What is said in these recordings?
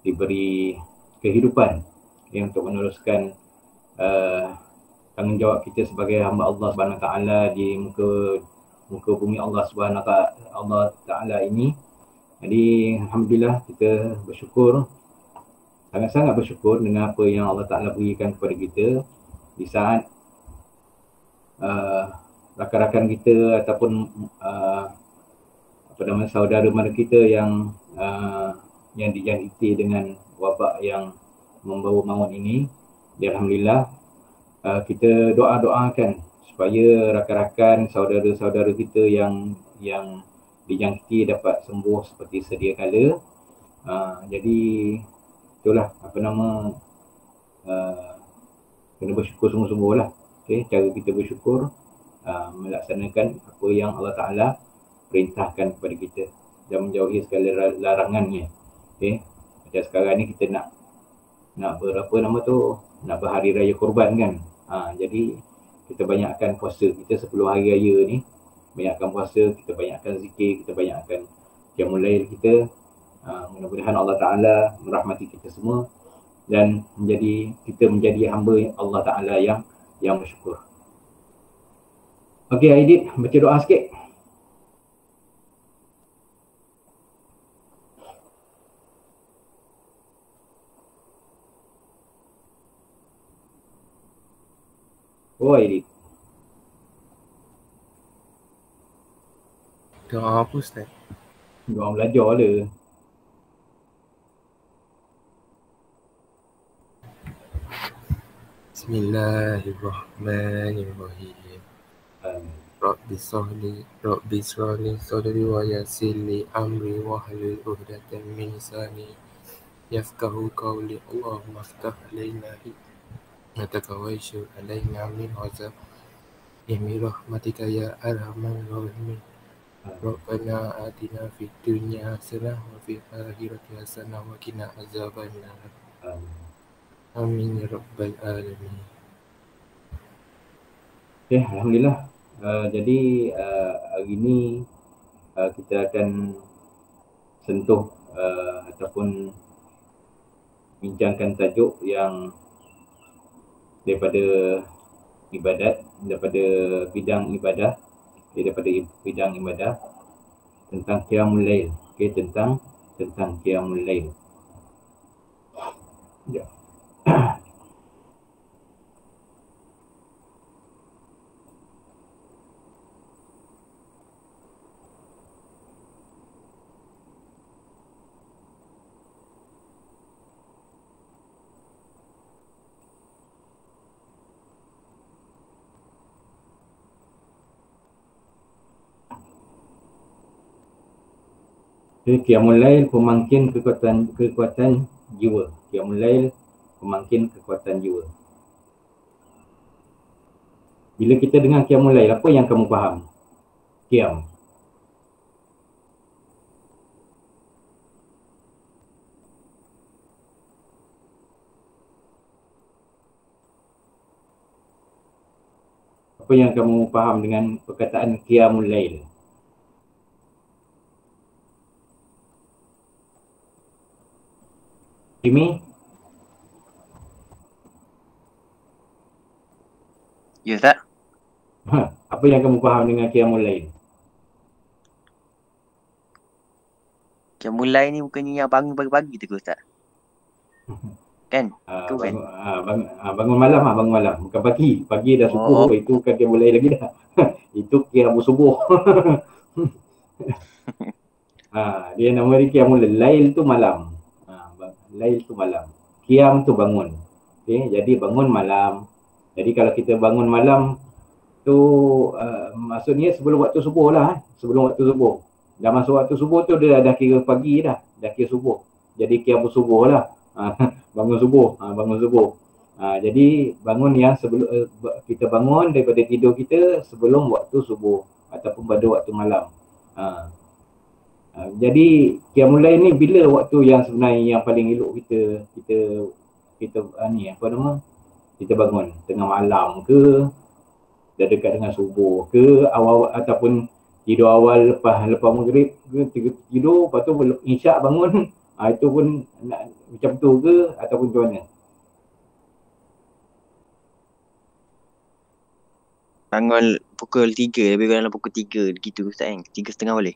diberi kehidupan untuk meneruskan tanggungjawab kita sebagai hamba Allah Subhanahu Wa Taala di muka bumi Allah Subhanahu Wa Taala ini. Jadi alhamdulillah kita bersyukur, sangat-sangat bersyukur dengan apa yang Allah Taala berikan kepada kita di saat rakan-rakan kita ataupun saudara mara kita yang dijangkiti dengan wabak yang membawa maut ini. Alhamdulillah kita doakan supaya rakan-rakan saudara-saudara kita yang dijangkiti dapat sembuh seperti sedia kala. Jadi itulah kena bersyukur sungguh-sungguh lah. Okay, cara kita bersyukur melaksanakan apa yang Allah Ta'ala perintahkan kepada kita dan menjauhi segala larangannya. Okay, macam sekarang ni kita nak nak berhari raya korban kan. Jadi kita banyakkan puasa kita 10 hari raya ni, banyakkan puasa, kita banyakkan zikir, kita banyakkan qiyamul lail kita. Mudah-mudahan Allah Ta'ala merahmati kita semua dan kita menjadi hamba Allah Ta'ala yang bersyukur. Okey Aidit, baca doa sikit. Oh Aidit. Doa apa Ustaz? Doa belajar lah. Bismillahirrahmanirrahim. Rabbi shrahli sadri wa yassir li amri wahlul 'uqdatam min lisani yafqahu qawli. Allahumma iftah alaina hikmataka wa anshur alaina min hazaimi rahmatika ya arhamar rahimin. Rabbana atina fid dunya hasanah wa fil akhirati hasanah wa qina azabannar. Amin ya rabbal alamin. Okay, alhamdulillah. Jadi hari ini kita akan sentuh ataupun bincangkan tajuk yang daripada bidang ibadah tentang qiyamul lail. Okey, tentang qiyamul lail. Ya. Qiyamul lail pemangkin kekuatan jiwa. Qiyamul lail pemangkin kekuatan jiwa. Bila kita dengar qiyamul lail, apa yang kamu faham? Qiyam. Apa yang kamu faham dengan perkataan qiyamul lail? Jimmy? Ya Ustaz. Apa yang kamu faham dengan qiyamul lail? Qiyamul lail ni bukannya yang bangun pagi-pagi tu ke Ustaz? Kan? Bangun malam bangun malam. Bukan pagi. Pagi dah subuh. Itu bukan qiyamul lail lagi dah. Itu qiyamul subuh. Dia nama dia qiyamul lail. Lail tu malam. Lail tu malam. Qiyam tu bangun. Okay, jadi bangun malam. Jadi kalau kita bangun malam tu maksudnya sebelum waktu subuh lah. Sebelum waktu subuh. Dah masuk waktu subuh tu dia dah kira pagi dah. Dah kira subuh. Jadi qiyam subuh lah. Bangun subuh. Jadi bangun yang sebelum kita bangun daripada tidur kita sebelum waktu subuh ataupun pada waktu malam. Jadi qiyamul lail ni bila waktu yang sebenarnya yang paling elok kita kita bangun tengah malam ke, dah dekat dengan subuh ke, awal ataupun tidur awal lepas maghrib ke, tidur lepas tu isyak bangun. Itu pun macam tu ke ataupun macam mana? Bangun pukul 3, lebih kurang dalam pukul 3 gitu Ustaz kan? 3.30 boleh?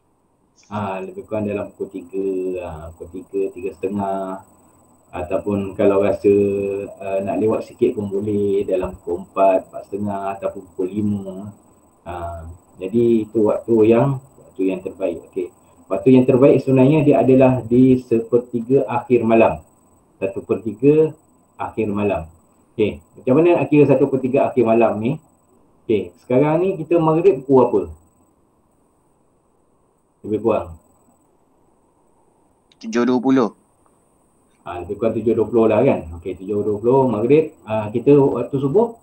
Lebih kurang dalam pukul 3, pukul 3, 3.30, ataupun kalau rasa nak lewat sikit pun boleh dalam pukul 4, 4.30 ataupun pukul 5. Jadi itu waktu yang terbaik. Okey. Waktu yang terbaik sebenarnya dia adalah di 1/3 akhir malam. 1/3 akhir malam. Okey, macam mana kira 1/3 akhir malam ni? Okey, sekarang ni kita maghrib pukul apa? Lebih kurang 7.20. lebih kurang 7.20 lah kan. Okey, 7.20 maghrib. Kita waktu subuh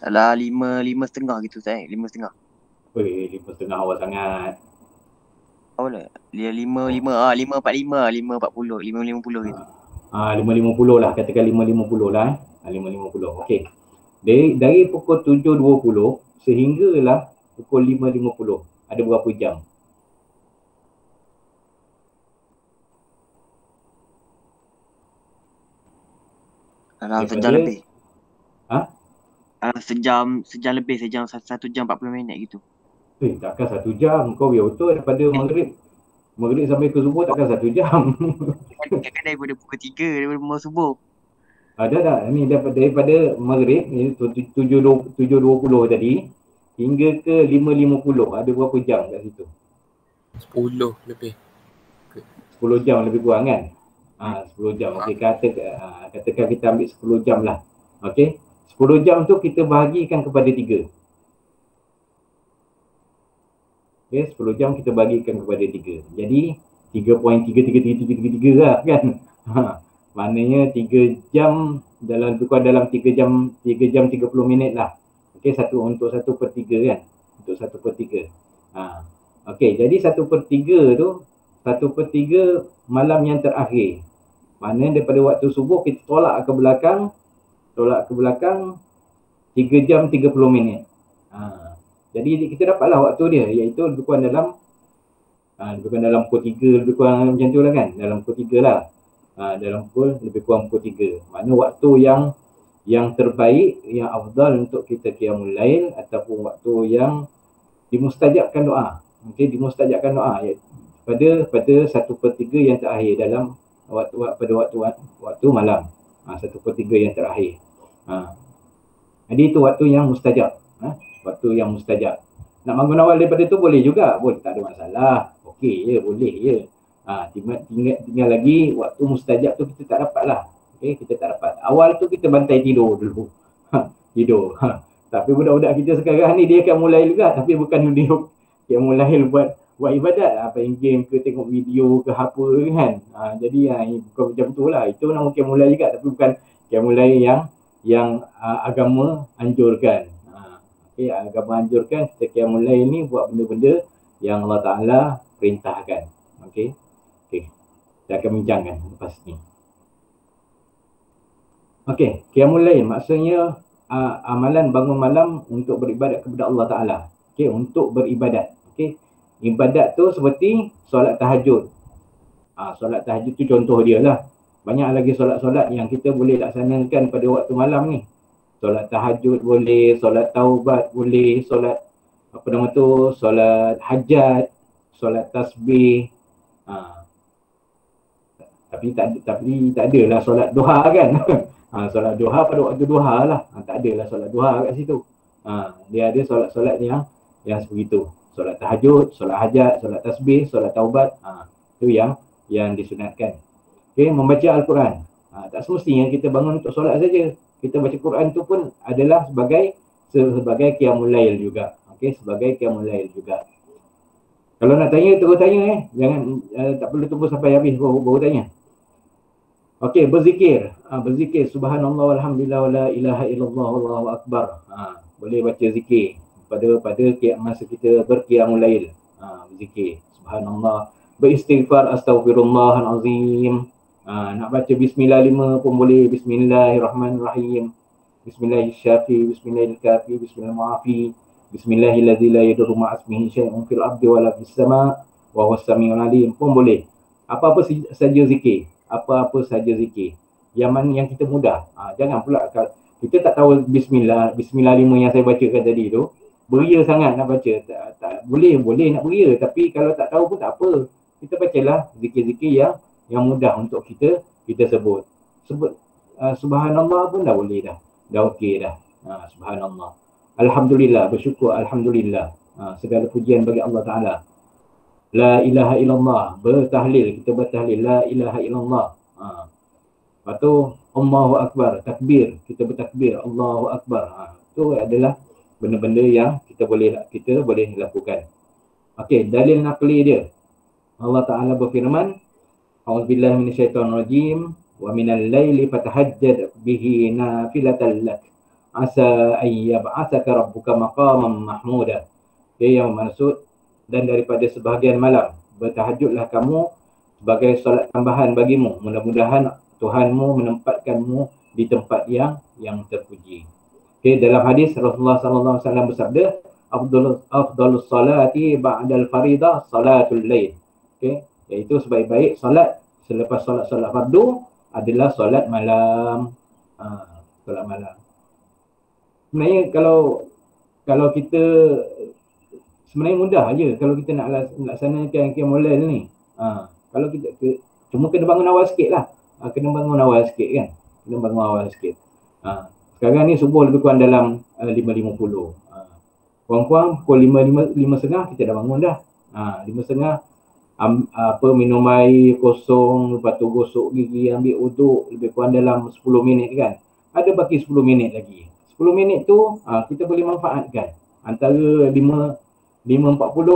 Alah 5.30 gitu Ustaz. 5.30. 5.30 awal sangat. Apa lah? Dia 5.45 5.40 5.50 gitu. 5.50 lah, katakan 5.50 lah 5.50. Okey. Dari pukul 7.20 sehinggalah pukul 5.50 ada berapa jam? Dalam Daripada- sejam lebih. Ha? Sejam lebih, 1 jam 40 minit gitu. Takkan 1 jam. Kau biar betul daripada maghrib sampai ke subuh takkan 1 jam. Kan daripada pukul 3, daripada mau subuh. Dah. Ni daripada maghrib ni 7.20 tadi hingga ke 5.50 ada berapa jam kat situ? 10 lebih. 10 jam lebih kurang kan? 10 jam. Okey, katakan kita ambil 10 jam lah. Okey. 10 jam tu kita bahagikan kepada 3. Okey, 10 jam kita bahagikan kepada 3. Jadi 3.33333 lah kan? Maknanya 3 jam dalam 3 jam 30 minit lah. Okey, untuk 1/3 kan? Untuk 1/3. Okey, jadi 1/3 tu 1/3 malam yang terakhir. Maknanya daripada waktu subuh kita tolak ke belakang 3 jam 30 minit. Jadi kita dapatlah waktu dia, iaitu lebih kurang dalam pukul 3, lebih kurang macam tu lah kan, dalam pukul 3 lah. Dalam lebih kurang pukul 3. Maknanya waktu yang terbaik, yang afdal untuk kita qiyamul lail ataupun waktu yang dimustajabkan doa. Okey, dimustajabkan doa pada 1/3 yang terakhir dalam waktu malam. 1/3 yang terakhir. Jadi itu waktu yang mustajab. Waktu yang mustajab. Nak bangun awal daripada tu boleh juga. Boleh, tak ada masalah. Okey je, boleh je. Tinggal lagi waktu mustajab tu kita tak dapat lah. Okey, kita tak dapat. Awal tu kita bantai tidur dulu. Tidur. Tapi budak-budak kita sekarang ni dia akan mulai juga, tapi bukan dia mulai buat ibadat lah, main game ke tengok video ke apa kan. Jadi bukan macam tu lah. Itu nama mulai juga, tapi bukan mulai yang agama anjurkan. Okey, agama anjurkan kita mulai ni buat benda-benda yang Allah Ta'ala perintahkan. Okey. Kita akan bincangkan lepas ni. Okey, qiyamul lail maksudnya amalan bangun malam untuk beribadat kepada Allah Ta'ala. Okey, untuk beribadat. Okey. Ibadat tu seperti solat tahajud. Solat tahajud tu contoh dia lah. Banyak lagi solat-solat yang kita boleh laksanakan pada waktu malam ni. Solat tahajud boleh, solat taubat boleh, solat solat hajat, solat tasbih. Tapi tak adalah solat duha kan. Solat duha pada waktu duha lah. Tak adalah solat duha kat situ. Dia ada solat-solat yang sebegitu. Solat tahajud, solat hajat, solat tasbih, solat taubat. Itu yang disunatkan. Okey, membaca Al-Quran. Tak semestinya kita bangun untuk solat saja. Kita baca Quran tu pun adalah sebagai qiyamul lail juga. Okey, sebagai qiyamul lail juga. Kalau nak tanya, terus tanya jangan tak perlu tunggu sampai habis baru tanya. Okey, berzikir. Berzikir subhanallah walhamdulillah wala ilaha illallah wallahu akbar. Boleh baca zikir pada masa kita berqiyamul lail. Berzikir subhanallah, beristighfar astaghfirullahal azim. Nak baca bismillah 5 pun boleh. Bismillahirrahmanirrahim. Bismillahirrahmanirrahim. Bismillahirrahmanirrahim. Bismillahirrahmanirrahim. Bismillahilladzi la yadurru ma'a ismihi syai'un fil ardi wala fis sama'. wa huwas samiul alim pun boleh. Apa-apa saja zikir, apa-apa saja zikir. Yang kita mudah. Jangan pula kita tak tahu bismillah 5 yang saya bacakan tadi tu, beria sangat nak baca. Tak boleh nak beria, tapi kalau tak tahu pun tak apa. Kita bacalah zikir-zikir yang mudah untuk kita sebut. Subhanallah pun dah boleh dah. Dah okey dah. Subhanallah. Alhamdulillah, bersyukur alhamdulillah. Segala pujian bagi Allah Taala. La ilaha illallah, bertahlil, kita bertahlil la ilaha illallah. Lepas tu Allahu akbar, takbir, kita bertakbir Allahu akbar. Itu adalah benda-benda yang kita boleh lakukan. Okey, dalil naqli dia. Allah Taala berfirman, A'udzubillahi minasyaitonirrajim, wa minal laili fatahajjad bihi nafilatan lak. Asa ayyab'atsaka rabbuka maqaman mahmuda. Dia yang maksud, dan daripada sebahagian malam bertahajudlah kamu sebagai solat tambahan bagimu. Mudah-mudahan Tuhanmu menempatkanmu di tempat yang terpuji. Okay, dalam hadis Rasulullah sallallahu alaihi wasallam bersabda, afdalus salati ba'dal faridah salatul lail. Okay, iaitu sebaik-baik solat selepas solat fardu adalah solat malam. Solat malam. Sebenarnya kalau kita sebenarnya mudah aja kalau kita nak laksanakan qiyamul lail ni. Kalau kita cuma kena bangun awal sikit lah. Kena bangun awal sikit kan. Sekarang ni subuh lebih kurang dalam 5.50. Kurang-kurang pukul 5.30 kita dah bangun dah. 5.30 minum air kosong, lepas tu gosok gigi, ambil uduk, lebih kurang dalam 10 minit kan. Ada baki 10 minit lagi. 10 minit tu kita boleh manfaatkan. Antara 5.40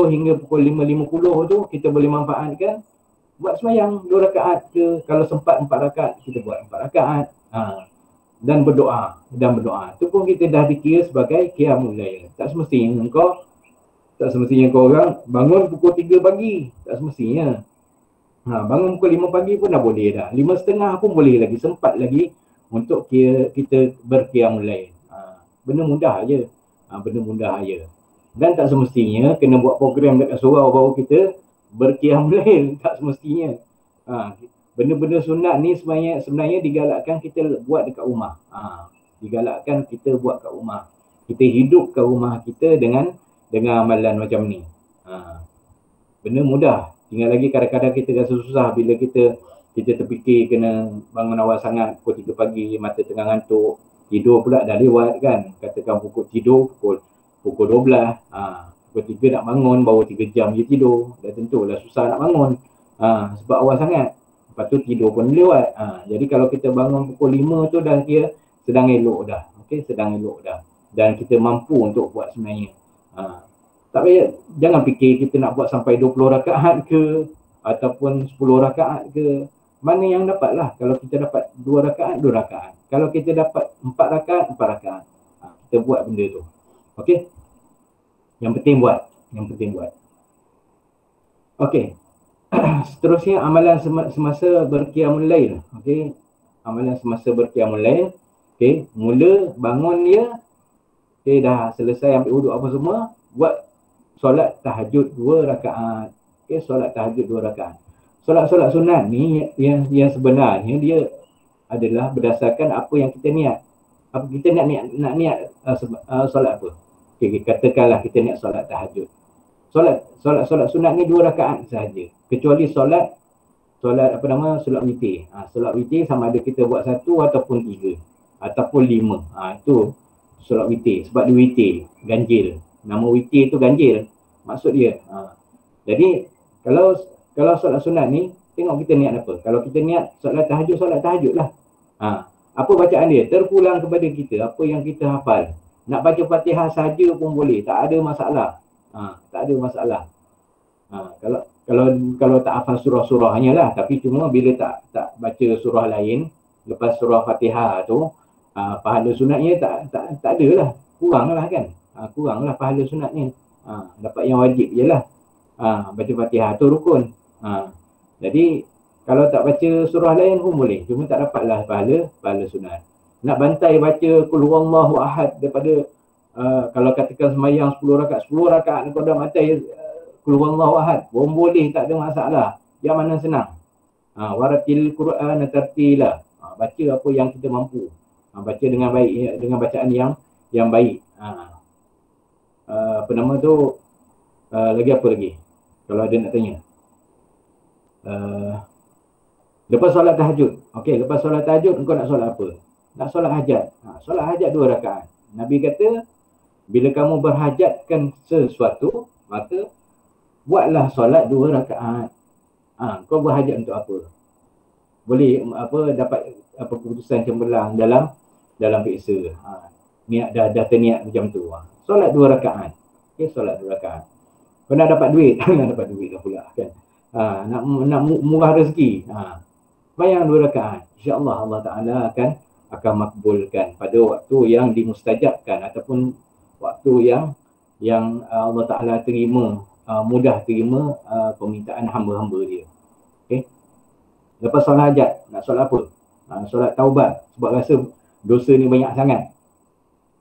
hingga pukul 5.50 tu kita boleh manfaatkan buat sembahyang 2 rakaat ke, kalau sempat 4 rakaat kita buat 4 rakaat. Dan berdoa. Itu pun kita dah dikira sebagai qiyamul lail. Tak semestinya kau orang bangun pukul 3 pagi. Tak semestinya. Bangun pukul 5 pagi pun dah boleh dah. 5.30 pun boleh lagi, sempat lagi untuk kita berqiyamul lail. Benda mudah aja. Dan tak semestinya kena buat program dekat surau baru kita berqiyamul lail, tak semestinya. Benda-benda sunat ni sebenarnya digalakkan kita buat dekat rumah. Kita hidupkan rumah kita dengan amalan macam ni. Benda mudah. Tinggal lagi kadang-kadang kita rasa susah bila kita terfikir kena bangun awal sangat pukul 3 pagi, mata tengah ngantuk, tidur pula dah lewat kan. Katakan pukul 12, pukul 3 nak bangun baru 3 jam je tidur. Dah tentulah susah nak bangun. Sebab awal sangat. Lepas tu tidur pun lewat. Jadi kalau kita bangun pukul 5 tu dah kira sedang elok dah. Dan kita mampu untuk buat sebenarnya. Tak payah, jangan fikir kita nak buat sampai 20 rakaat ke ataupun 10 rakaat ke. Mana yang dapat lah. Kalau kita dapat 2 rakaat, 2 rakaat. Kalau kita dapat 4 rakaat, 4 rakaat. Kita buat benda tu. Okey. Yang penting buat. Okey. Seterusnya amalan semasa berqiyamul lail. Okey. Amalan semasa berqiyamul lail. Okey, mula bangun dia. Okey, dah selesai ambil wuduk apa semua, buat solat tahajud 2 rakaat. Okey, solat tahajud 2 rakaat. Solat-solat sunat ni yang sebenarnya dia adalah berdasarkan apa yang kita niat. Apa kita nak niat solat apa? Okey, katakanlah kita niat solat tahajud. Solat sunat ni 2 rakaat sahaja. Kecuali solat solat witir. Solat witir sama ada kita buat 1 ataupun 3 ataupun 5. Itu solat witir. Sebab dia witir, ganjil. Nama witir tu ganjil maksud dia. Jadi kalau solat sunat ni tengok kita niat apa. Kalau kita niat solat tahajud lah. Apa bacaan dia? Terpulang kepada kita apa yang kita hafal. Nak baca Fatihah saja pun boleh, tak ada masalah. Kalau tak hafal surah-surahnya lah, tapi cuma bila tak baca surah lain lepas surah Fatihah tu, pahala sunatnya tak ada lah. Kurang lah kan. Kurang lah pahala sunatnya. Dapat yang wajib je lah. Baca Fatihah tu rukun. Jadi kalau tak baca surah lain pun boleh, cuma tak dapatlah pahala sunat. Nak bantai baca Qul huwallahu ahad daripada kalau katakan sembahyang 10 rakaat kau dah bantai qul huwallahu ahad pun boleh, tak ada masalah. Yang mana senang. Waratil Quran tartila. Baca apa yang kita mampu. Baca dengan baik, dengan bacaan yang baik. Apa nama tu, lagi apa lagi? Kalau ada nak tanya. Lepas solat tahajud. Okey, lepas solat tahajud engkau nak solat apa? Nak solat hajat. Solat hajat 2 rakaat. Nabi kata, bila kamu berhajatkan sesuatu, maka buatlah solat 2 rakaat. Kau berhajat untuk apa? Boleh dapat keputusan cemerlang dalam peksa. Niat dah terniat macam tu. Solat 2 rakaat. Okey, solat 2 rakaat. Kau nak dapat duit, nak dapat duit dah pula kan. Nak murah rezeki. Bayang 2 rakaat. InsyaAllah Allah Ta'ala akan makbulkan pada waktu yang dimustajabkan ataupun waktu yang Allah Ta'ala terima, mudah terima permintaan hamba-hamba dia. Okay. Lepas solat hajat, nak solat apa? Solat taubat. Sebab rasa dosa ni banyak sangat.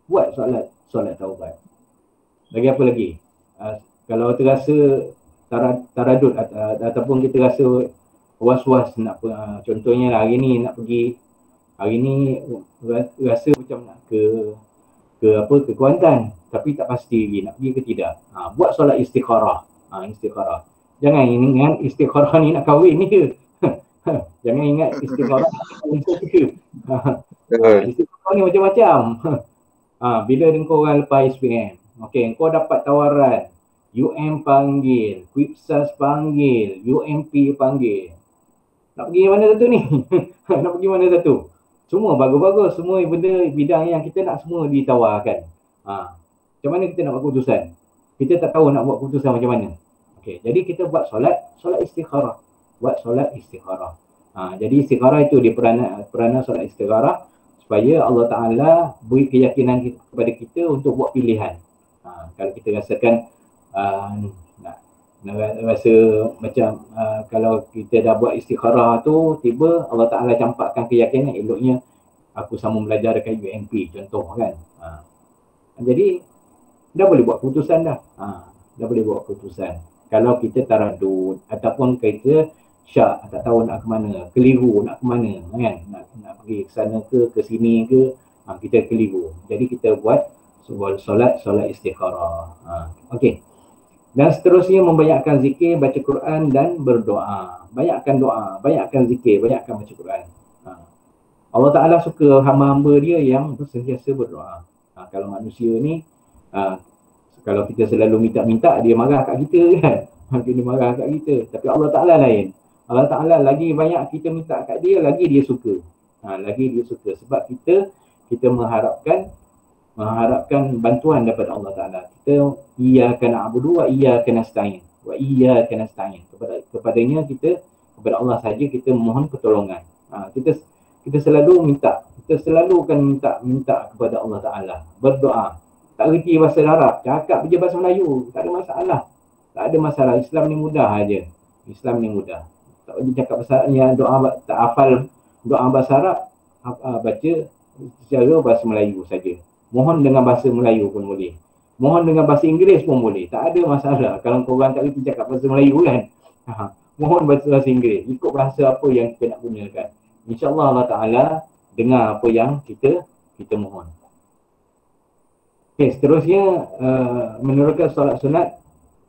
Buat solat taubat. Lagi apa lagi? Kalau terasa taradud ataupun kita rasa was-was nak contohnya lah, hari ni nak pergi, hari ni rasa macam nak ke Kuantan tapi tak pasti lagi nak pergi ke tidak. Buat solat istikharah. Istikharah. Jangan ingat istikharah ni nak kahwin ni ke. Jangan ingat istikharah untuk ke. Istikharah ni macam-macam. Bila engkau orang lepas SPM, okey, engkau dapat tawaran, UM panggil, Quipsas panggil, UMP panggil. Nak pergi mana satu ni? Nak pergi mana satu? Semua bagus-bagus, semua benda bidang yang kita nak semua ditawarkan. Macam mana kita nak buat keputusan? Kita tak tahu nak buat keputusan macam mana. Okey, jadi kita buat solat istikharah. Buat solat istikharah. Jadi istikharah itu dia peranan solat istikharah supaya Allah Ta'ala beri keyakinan kepada kita untuk buat pilihan. Kalau kita rasakan nak rasa macam kalau kita dah buat istikharah tu, tiba Allah Ta'ala campakkan keyakinan, eloknya aku sama belajar dekat UMP contoh kan. Jadi dah boleh buat keputusan dah. Dah boleh buat keputusan. Kalau kita taradud ataupun kita syak, tak tahu nak ke mana, keliru nak ke mana kan, nak pergi ke sana ke sini ke, kita keliru. Jadi kita buat solat istikharah. Okey. Dan seterusnya membanyakkan zikir, baca Quran dan berdoa. Banyakkan doa, banyakkan zikir, banyakkan baca Quran. Allah Ta'ala suka hamba-hamba dia yang sentiasa berdoa. Kalau manusia ni, kalau kita selalu minta-minta, dia marah kat kita kan. Dia marah kat kita. Tapi Allah Ta'ala lain. Allah Ta'ala lagi banyak kita minta kat dia, lagi dia suka. Lagi dia suka. Sebab kita mengharapkan bantuan daripada Allah Ta'ala. Kita iyyaka na'budu wa iyyaka nasta'in. Wa iyyaka nasta'in. Kepadanya kepada Allah saja kita mohon pertolongan. Kita selalu minta. Kita selalu akan minta kepada Allah Ta'ala. Berdoa. Tak reti bahasa Arab, cakap je bahasa Melayu. Tak ada masalah. Tak ada masalah. Islam ni mudah aja. Islam ni mudah. Tak boleh cakap bahasa yang doa, tak hafal doa bahasa Arab, baca secara bahasa Melayu saja. Mohon dengan bahasa Melayu pun boleh. Mohon dengan bahasa Inggeris pun boleh. Tak ada masalah. Kalau korang tak reti cakap bahasa Melayu kan. Mohon bahasa Inggeris. Ikut bahasa apa yang kita nak gunakan. InsyaAllah Allah Ta'ala dengar apa yang kita mohon. Okay, seterusnya menurutkan solat sunat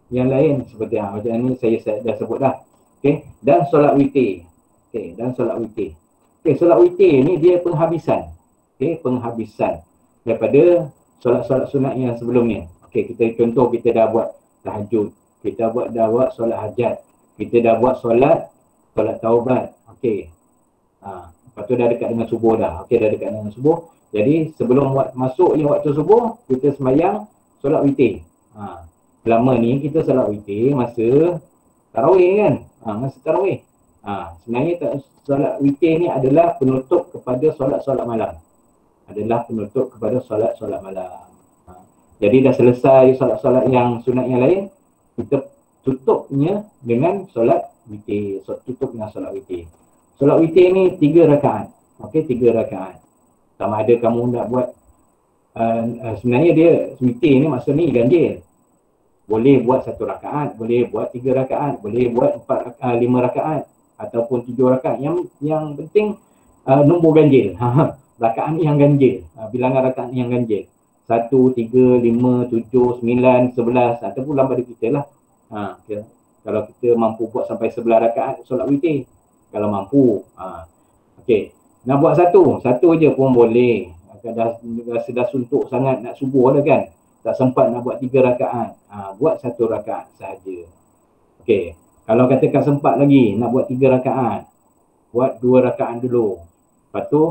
yang lain seperti macam ni saya dah sebut dah. Okay. Dan solat witir. Okay. Dan solat witir. Okay. Solat witir ni dia penghabisan. Okay. Penghabisan daripada solat-solat sunat yang sebelumnya. Okay, contoh kita dah buat tahajud, kita dah buat solat hajat, kita dah buat solat taubat. Okay. Lepas tu dah dekat dengan subuh dah. Okay, dah dekat dengan subuh. Jadi sebelum masuknya waktu subuh, kita sembahyang solat witir. Selama ni kita solat witir masa tarawih kan. Masa tarawih. Sebenarnya solat witir ni adalah penutup kepada solat-solat malam. Adalah penutup kepada solat-solat malam. Jadi dah selesai solat-solat yang sunat yang lain, kita tutupnya dengan solat witir. Tutup dengan solat witir. Solat witir ni 3 rakaat. Okey, 3 rakaat. Sama ada kamu nak buat sebenarnya dia witir ni maksud ni ganjil. Boleh buat 1 rakaat, boleh buat 3 rakaat, boleh buat 5 rakaat ataupun 7 rakaat. Yang penting nombor ganjil. Rakaat ni yang ganjil. Bilangan rakaat ni yang ganjil. 1, 3, 5, 7, 9, 11 ataupun dalam pada kita lah. Kalau kita mampu buat sampai 11 rakaat solat witir. Kalau mampu. Okey. Nak buat satu je pun boleh. Rasa dah suntuk sangat nak subuh dah kan. Tak sempat nak buat 3 rakaat. Buat 1 rakaat sahaja. Okey. Kalau katakan sempat lagi nak buat 3 rakaat, buat 2 rakaat dulu. Lepas tu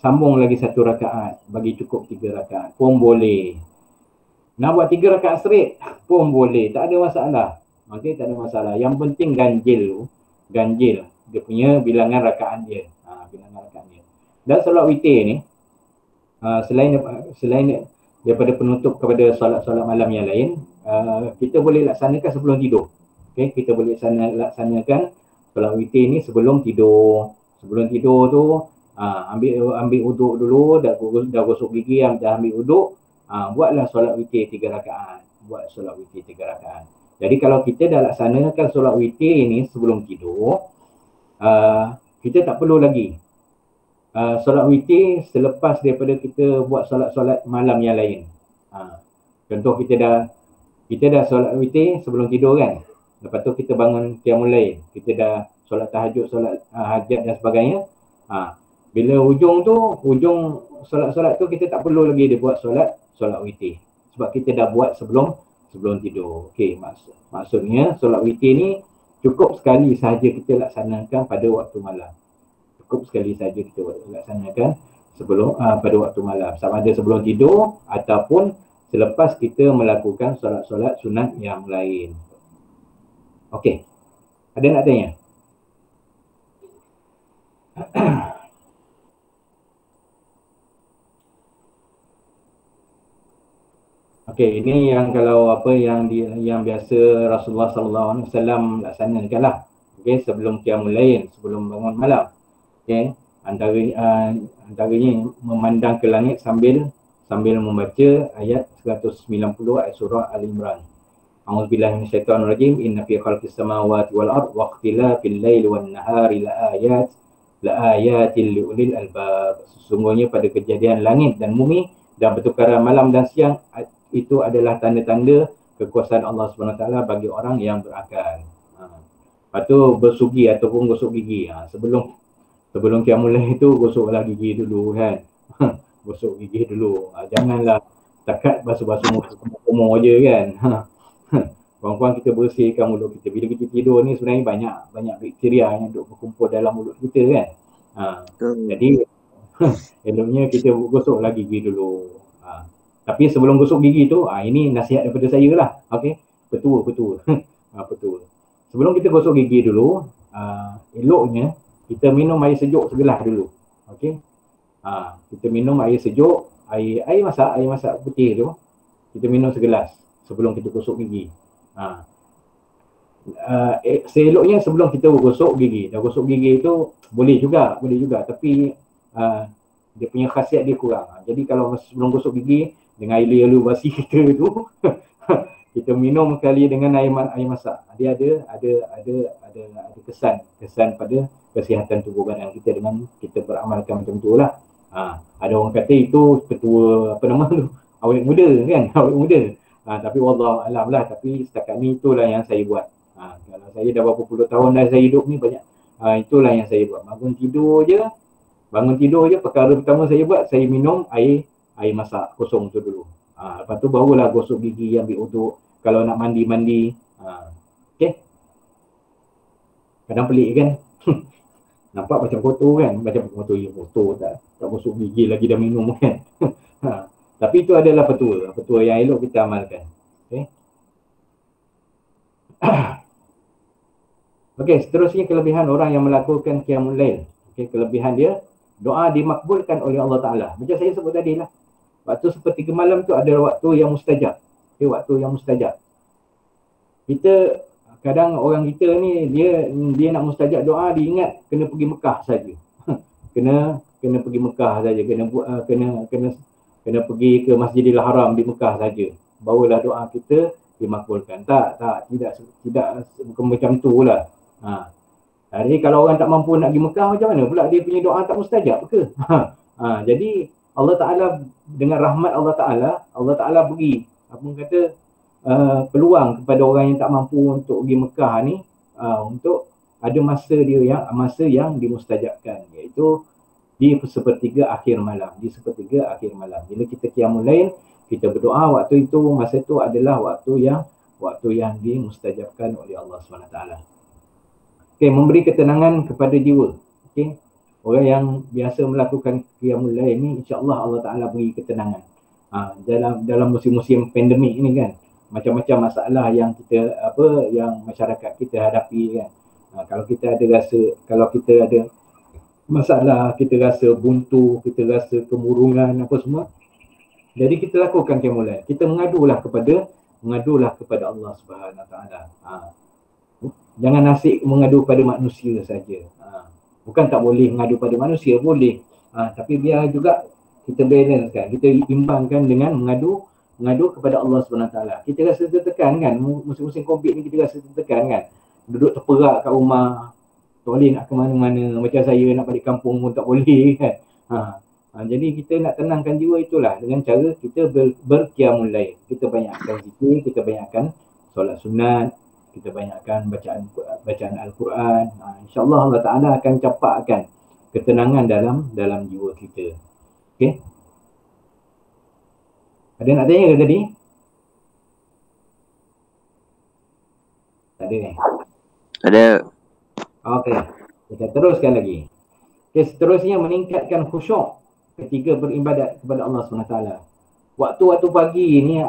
sambung lagi 1 rakaat, bagi cukup 3 rakaat pun boleh. Nak buat 3 rakaat straight pun boleh, tak ada masalah. Okey, tak ada masalah. Yang penting ganjil dia punya bilangan rakaat dia. Bilangan rakaat dia. Dan solat witir ni selain daripada penutup kepada solat-solat malam yang lain, kita boleh laksanakan sebelum tidur. Okey, kita boleh laksanakan solat witir ni sebelum tidur. Sebelum tidur tu ambil uduk dulu, dah gosok gigi, dah ambil uduk, buatlah solat witir 3 rakaat. Buat solat witir 3 rakaat. Jadi kalau kita dah laksanakan solat witir ini sebelum tidur, kita tak perlu lagi solat witir selepas daripada kita buat solat-solat malam yang lain. Contoh kita dah solat witir sebelum tidur kan. Lepas tu kita bangun qiyamul lail, kita dah solat tahajud, solat hajat dan sebagainya. Bila ujung solat-solat tu kita tak perlu lagi dia buat solat witir. Sebab kita dah buat sebelum tidur. Okey, maksudnya solat witir ni cukup sekali sahaja kita laksanakan pada waktu malam. Cukup sekali sahaja kita laksanakan pada waktu malam. Sama ada sebelum tidur ataupun selepas kita melakukan solat-solat sunat yang lain. Okey. Ada nak tanya? Okey, ini yang kalau yang biasa Rasulullah SAW laksanakan lah. Okey, sebelum qiyamul lail, sebelum bangun malam. Okey, antaranya memandang ke langit sambil membaca ayat 190 ayat surah Al-Imran. A'udzubillahi minasyaitonir rajim. Inna fi khalqis samawati wal ardh wa ikhtilafil laili wan nahari laayatil liulil albab. Sesungguhnya pada kejadian langit dan bumi dan pertukaran malam dan siang, itu adalah tanda-tanda kekuasaan Allah SWT bagi orang yang berakal. Lepas tu bersugi ataupun gosok gigi. Sebelum qiyamul lail itu gosoklah gigi dulu kan. Gosok gigi dulu. Janganlah takat basuh-basuh muka je kan. Kawan-kawan, kita bersihkan mulut kita. Bila kita tidur ni sebenarnya banyak bakteria yang duduk berkumpul dalam mulut kita kan. Jadi eloknya kita gosoklah gigi dulu. Tapi sebelum gosok gigi tu, ini nasihat daripada saya lah. Okey, betul. Betul. Sebelum kita gosok gigi dulu, eloknya kita minum air sejuk segelas dulu. Okey. Kita minum air sejuk, air masak putih tu. Kita minum segelas sebelum kita gosok gigi. Seeloknya sebelum kita gosok gigi. Dah gosok gigi tu boleh juga, tapi dia punya khasiat dia kurang. Jadi kalau sebelum gosok gigi dengan air liur basi kita tu kita minum kali dengan air masak, dia ada kesan pada kesihatan tubuh badan kita dengan kita beramalkan macam tu lah. Ada orang kata itu ketua awet muda kan, awet muda. Tapi wallahu alam lah, tapi setakat ni itulah yang saya buat. Kalau saya dah berapa puluh tahun dah saya hidup ni banyak, itulah yang saya buat. Bangun tidur je perkara pertama saya buat, saya minum air masak kosong tu dulu. Lepas tu barulah gosok gigi, ambil uduk. Kalau nak mandi. Okey. Kadang pelik kan. Nampak macam kotor kan. Macam kotor tak gosok gigi lagi dah minum kan. Tapi itu adalah petua yang elok kita amalkan. Okey. Okey, seterusnya kelebihan orang yang melakukan qiyamul lail. Okey, kelebihan dia, doa dimakbulkan oleh Allah Ta'ala. Macam saya sebut tadi lah. Waktu sepertiga malam tu ada waktu yang mustajab. Okay, waktu yang mustajab. Kita, kadang orang kita ni, dia nak mustajab doa, dia ingat kena pergi Mekah saja. kena pergi Mekah saja, kena pergi ke Masjidil Haram di Mekah saja. barulah doa kita dimakbulkan. Tidak bukan macam tu lah. Jadi kalau orang tak mampu nak pergi Mekah, macam mana pula dia punya doa tak mustajab ke? Jadi Allah Ta'ala dengan rahmat Allah Ta'ala beri peluang kepada orang yang tak mampu untuk pergi Mekah ni, untuk ada masa yang dimustajabkan, iaitu di sepertiga akhir malam. Bila kita qiyamul lail, kita berdoa, waktu itu, masa itu adalah waktu yang dimustajabkan oleh Allah SWT. Memberi ketenangan kepada jiwa. Orang yang biasa melakukan qiyamul lail ni, insya-Allah Allah Ta'ala beri ketenangan. Dalam musim-musim pandemik ni kan, macam-macam masalah yang yang masyarakat kita hadapi kan. Kalau kita ada masalah, kita rasa buntu, kita rasa kemurungan apa semua, jadi kita lakukan qiyamul lail. Kita mengadulah kepada Allah Subhanahu Wa Taala. Jangan asyik mengadu pada manusia saja. Bukan tak boleh mengadu pada manusia, boleh. Tapi biar juga kita balance kan, kita imbangkan dengan mengadu kepada Allah Subhanahu Wa Taala. Kita rasa tertekan kan, musim-musim Covid ni kita rasa tertekan kan. Duduk terperak kat rumah, tak boleh nak ke mana-mana. Macam saya nak balik kampung pun tak boleh kan. Jadi kita nak tenangkan jiwa itulah dengan cara kita berqiyamul lail. Kita banyakkan zikir, kita banyakkan solat sunat, kita banyakkan bacaan Al-Quran. InsyaAllah Allah Ta'ala akan capakkan ketenangan dalam jiwa kita. Okey. Ada nak tanya ke tadi? Tak ada ni? Ada. Okey. Kita teruskan lagi. Okey, seterusnya meningkatkan khusyuk ketika beribadat kepada Allah SWT. Waktu pagi ni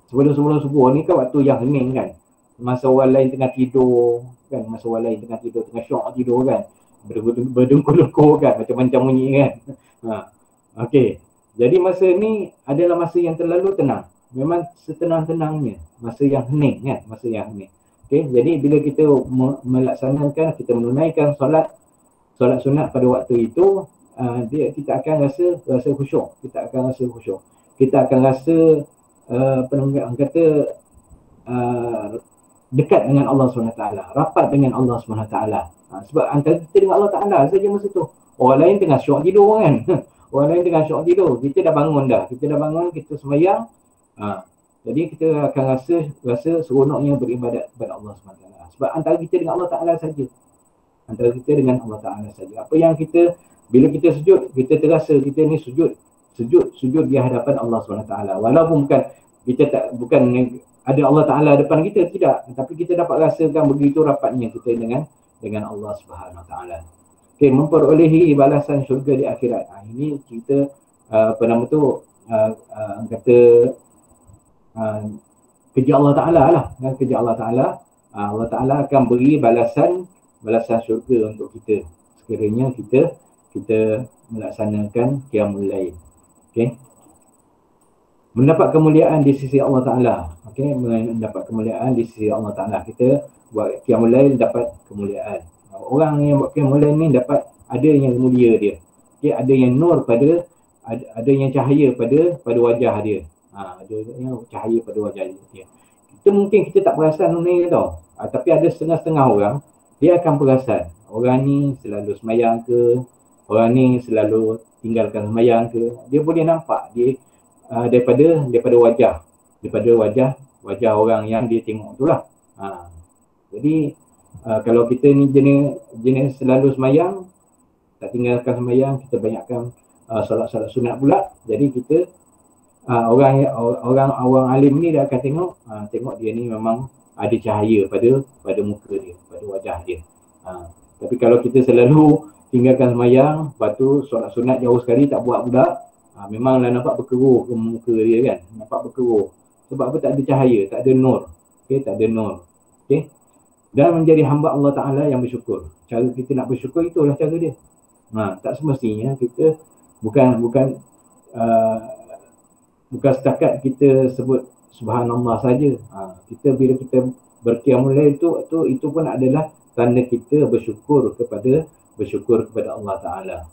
sebelum subuh ni kan waktu yang hening kan. Masa orang lain tengah tidur kan, tengah syok tidur kan. Berdengkur-dengkur kan, macam-macam bunyi kan. Okey. Jadi masa ni adalah masa yang terlalu tenang. Memang setenang-tenangnya. Masa yang hening kan, Okey, jadi bila kita melaksanakan, kita menunaikan solat sunat pada waktu itu, kita akan rasa khusyuk. Kita akan rasa dekat dengan Allah SWT, rapat dengan Allah SWT. Sebab antara kita dengan Allah Ta'ala saja masa tu. Orang lain tengah syok tidur kan. Kita dah bangun, kita sembahyang. Jadi kita akan rasa seronoknya beribadat kepada Allah SWT. Sebab antara kita dengan Allah Ta'ala saja. Apa yang bila kita sujud, kita terasa kita ni sujud di hadapan Allah SWT. Walaupun bukan ada Allah Ta'ala depan kita, tidak. Tapi kita dapat rasakan begitu rapatnya kita dengan Allah Subhanahu Wa Taala. Okey, memperolehi balasan syurga di akhirat. Ini kita kerja Allah Ta'ala lah. Kerja Allah Ta'ala. Allah Ta'ala akan beri balasan syurga untuk kita sekiranya kita melaksanakan qiyamul lail. Okey. Mendapat kemuliaan di sisi Allah Ta'ala. Okey, mendapat kemuliaan di sisi Allah Ta'ala. Kita buat qiyamul lail dapat kemuliaan. Orang yang buat qiyamul lail ni dapat ada yang mulia dia. Okey, ada yang nur ada yang cahaya pada wajah dia. Ada yang cahaya pada wajah dia. Kita tak perasan ni tau. Tapi ada setengah-setengah orang dia akan perasan. Orang ni selalu semayang ke, orang ni selalu tinggalkan semayang ke. Dia boleh nampak dia daripada wajah orang yang dia tengok tu lah. Jadi kalau kita ni jenis selalu semayang, tak tinggalkan semayang, kita banyakkan solat-solat sunat pula. Jadi kita orang alim ni dia akan tengok dia ni memang ada cahaya pada muka dia, pada wajah dia. Tapi kalau kita selalu tinggalkan semayang, lepas tu solat sunat jauh sekali tak buat pula, memanglah nampak berkeruh ke muka dia kan, sebab apa? Tak ada cahaya, tak ada nur. Okey, tak ada nur. Okey. Dan menjadi hamba Allah Ta'ala yang bersyukur. Cara kita nak bersyukur itulah cara dia. Tak semestinya kita bukan setakat kita sebut subhanallah saja. Bila kita berqiyamul lail itu pun adalah tanda kita bersyukur kepada Allah Ta'ala.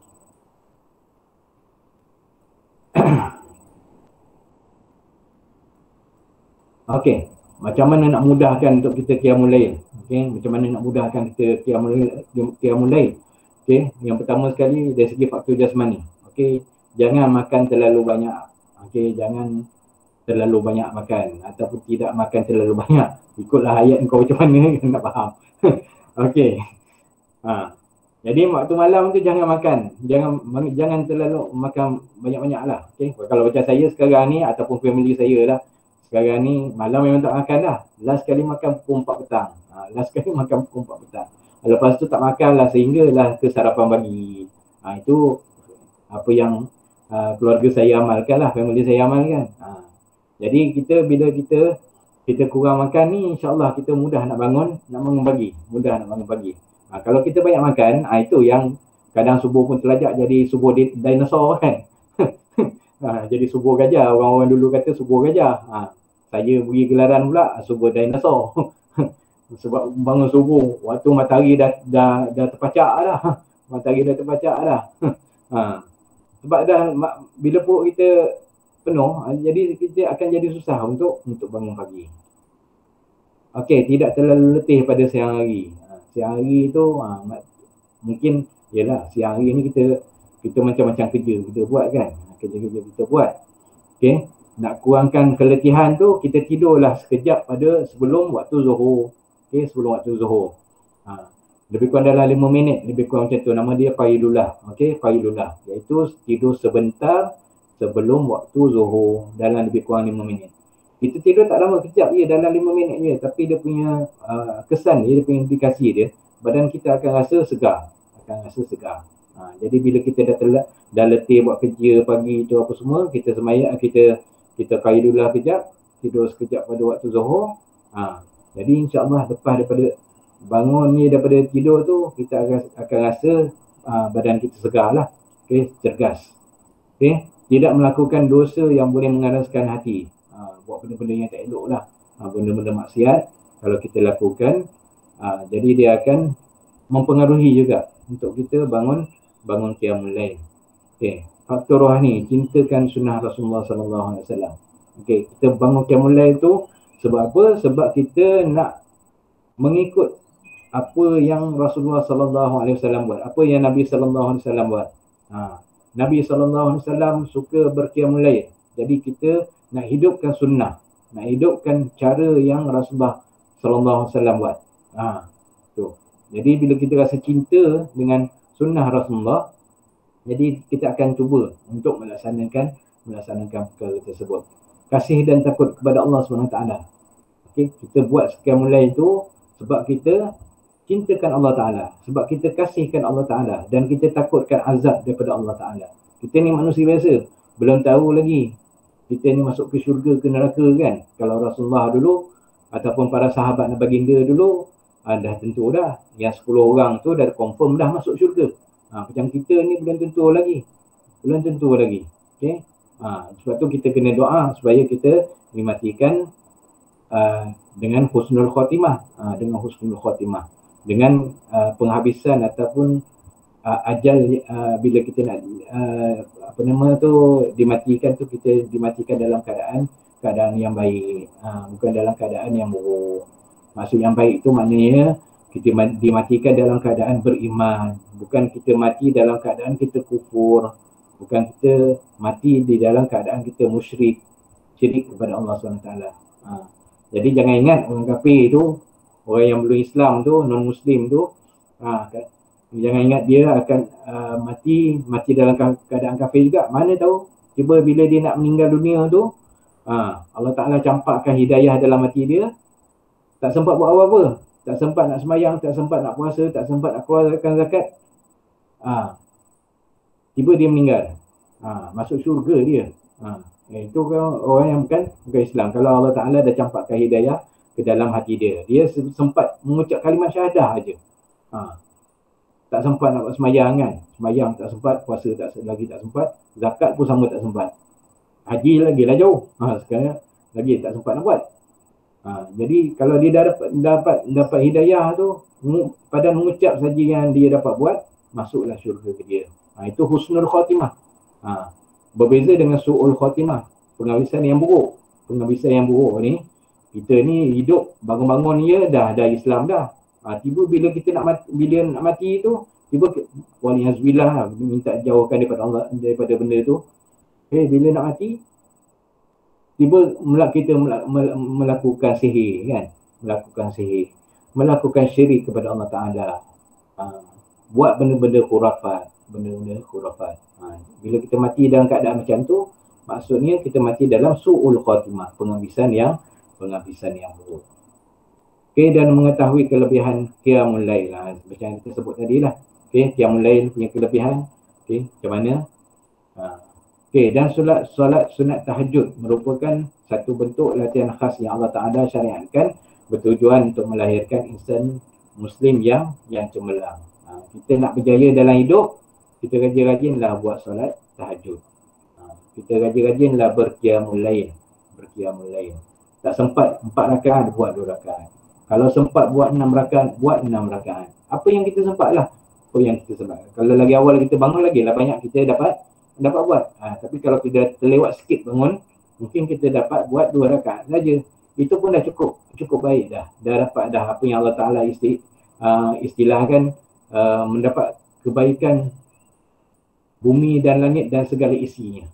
Okey, macam mana nak mudahkan untuk kita qiyamul lail? Okey, macam mana nak mudahkan kita qiyamul lail? Okey, yang pertama sekali dari segi faktor jasmani. Okey, jangan makan terlalu banyak. Okey, jangan terlalu banyak makan ataupun tidak makan terlalu banyak. Ikutlah ayat kau macam mana nak faham. Okey. Jadi waktu malam tu jangan makan. Jangan terlalu makan banyak-banyak lah. Okey. Kalau macam saya sekarang ni ataupun family saya lah, sekarang ni malam memang tak makan dah. Last kali makan pukul 4 petang. Last kali makan pukul 4 petang. Lepas tu tak makan lah sehinggalah ke sarapan pagi. Itu apa yang keluarga saya amalkan lah, family saya amalkan. Jadi bila kita kurang makan ni, insyaAllah kita mudah nak bangun pagi. Mudah nak bangun pagi. Kalau kita banyak makan, itu yang kadang subuh pun terlajak jadi subuh dinosaur kan. Jadi subuh gajah, orang-orang dulu kata subuh gajah. Saya beri gelaran pula subuh dinosaur. Sebab bangun subuh, waktu matahari dah terpacak dah. Matahari dah terpacak dah. Sebab dah bila perut kita penuh, jadi kita akan jadi susah untuk bangun pagi. Okey, tidak terlalu letih pada siang hari. Siang hari tu mungkin yalah siang hari ni kita macam-macam kerja kita buat kan. Kerja-kerja kita buat. Okey, nak kurangkan keletihan tu kita tidurlah sekejap pada sebelum waktu zuhur. Okey, sebelum waktu zuhur. Lebih kurang dalam 5 minit, lebih kurang macam tu. Nama dia qailulah. Okey, qailulah iaitu tidur sebentar sebelum waktu zuhur dalam lebih kurang 5 minit. Kita tidur tak lama, kejap je, dalam 5 minit je, tapi dia punya kesan dia punya implikasi dia, badan kita akan rasa segar. Jadi bila kita dah letih buat kerja pagi tu apa semua, kita semayang, kita qailulah kejap, tidur sekejap pada waktu zuhur. Jadi insya-Allah lepas daripada bangun ni, daripada tidur tu, kita akan rasa badan kita segar lah. Okey, cergas. Okey, tidak melakukan dosa yang boleh mengeraskan hati. Buat benda-benda yang tak elok lah. Benda-benda maksiat kalau kita lakukan, jadi dia akan mempengaruhi juga untuk kita bangun qiyamul lail. Okey, faktor rohani, cintakan sunnah Rasulullah sallallahu alaihi wasallam. Okey, kita bangun qiyamul lail tu sebab apa? Sebab kita nak mengikut apa yang Rasulullah sallallahu alaihi wasallam buat, apa yang Nabi sallallahu alaihi wasallam buat. Nabi sallallahu alaihi wasallam suka berqiyamul lail. Jadi kita nak hidupkan sunnah, nak hidupkan cara yang Rasulullah sallallahu alaihi wasallam buat. Tu. Jadi bila kita rasa cinta dengan sunnah Rasulullah, jadi kita akan cuba untuk melaksanakan perkara tersebut. Kasih dan takut kepada Allah SWT. Okey, kita buat qiyamul lail tu sebab kita cintakan Allah Ta'ala, sebab kita kasihkan Allah Ta'ala dan kita takutkan azab daripada Allah Ta'ala. Kita ni manusia biasa, belum tahu lagi kita ni masuk ke syurga ke neraka kan. Kalau Rasulullah dulu ataupun para sahabat dan baginda dulu dah tentu dah, yang 10 orang tu dah confirm dah masuk syurga. Macam kita ni belum tentu lagi. Okey. Sebab tu kita kena doa supaya kita dimatikan dengan husnul khatimah, dengan penghabisan ataupun ajal bila kita nak dimatikan tu, kita dimatikan dalam keadaan yang baik, bukan dalam keadaan yang buruk. Maksud yang baik tu maknanya kita dimatikan dalam keadaan beriman, bukan kita mati dalam keadaan kita kufur, bukan kita mati di dalam keadaan kita musyrik, syirik kepada Allah SWT. Jadi jangan ingat orang kafir tu, orang yang belum Islam tu, non Muslim tu, jangan ingat dia akan mati dalam keadaan kafir juga. Mana tahu tiba bila dia nak meninggal dunia tu, Allah Ta'ala campakkan hidayah dalam hati dia, tak sempat buat apa-apa, tak sempat nak semayang, tak sempat nak puasa, tak sempat nak keluarkan zakat, tiba dia meninggal, masuk syurga dia. Itu orang yang bukan Islam. Kalau Allah Ta'ala dah campakkan hidayah ke dalam hati dia, dia sempat mengucap kalimat syahadah aja, tak sempat nak buat semayang kan, semayang tak sempat, puasa lagi tak sempat, zakat pun sama tak sempat, haji lagi lah jauh, sekarang lagi tak sempat nak buat. Jadi kalau dia dah dapat hidayah tu, pada mengucap saja yang dia dapat buat, masuklah syurga ke dia. Itu husnul khatimah. Berbeza dengan su'ul khatimah, penghabisan yang buruk. Penghabisan yang buruk ni Kita ni hidup bangun-bangun ya dah Islam dah. Tiba bila kita nak mati tu, tiba waliyazbillah minta jauhkan daripada Allah, daripada benda tu. Bila nak mati, tiba kita melakukan sihir kan, melakukan syirik kepada Allah Ta'ala, buat benda-benda khurafat. Bila kita mati dalam keadaan macam tu, maksudnya kita mati dalam su'ul khatimah, penghabisan yang buruk. Dan mengetahui kelebihan qiyamul lail lah, macam yang kita sebut tadi lah. Qiyamul lail punya kelebihan. Macam mana? Dan solat sunat tahajud merupakan satu bentuk latihan khas yang Allah Ta'ala syariatkan, bertujuan untuk melahirkan insan Muslim yang cemerlang. Kita nak berjaya dalam hidup, kita rajin-rajinlah buat solat tahajud. Kita rajin-rajinlah berqiyamul lail. Tak sempat 4 rakaat, buat 2 rakaat. Kalau sempat buat 6 rakaat, buat 6 rakaat. Apa yang kita sempat lah. Kalau lagi awal kita bangun, lagi lah banyak kita dapat buat. Tapi kalau kita terlewat sikit bangun, mungkin kita dapat buat 2 rakaat saja. Itu pun dah cukup baik dah. Dah dapat dah apa yang Allah Ta'ala istilahkan, mendapat kebaikan bumi dan langit dan segala isinya.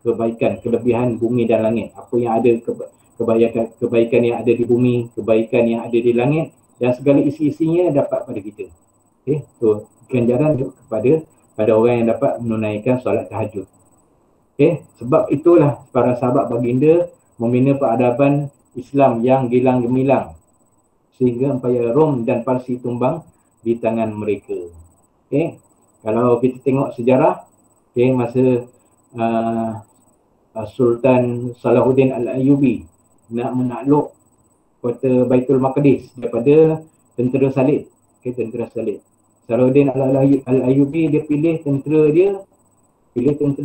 Kelebihan bumi dan langit. Apa yang ada, kebaikan yang ada di bumi, kebaikan yang ada di langit dan segala isi-isinya dapat pada kita. So ganjaran pada orang yang dapat menunaikan solat tahajud. Sebab itulah para sahabat baginda membina peradaban Islam yang gilang gemilang sehingga empayar Rom dan Parsi tumbang di tangan mereka. Kalau kita tengok sejarah, masa Sultan Salahuddin Al-Ayyubi nak menakluk kota Baitul Maqdis daripada tentera salib. Salahuddin Al-Ayyubi dia pilih tentera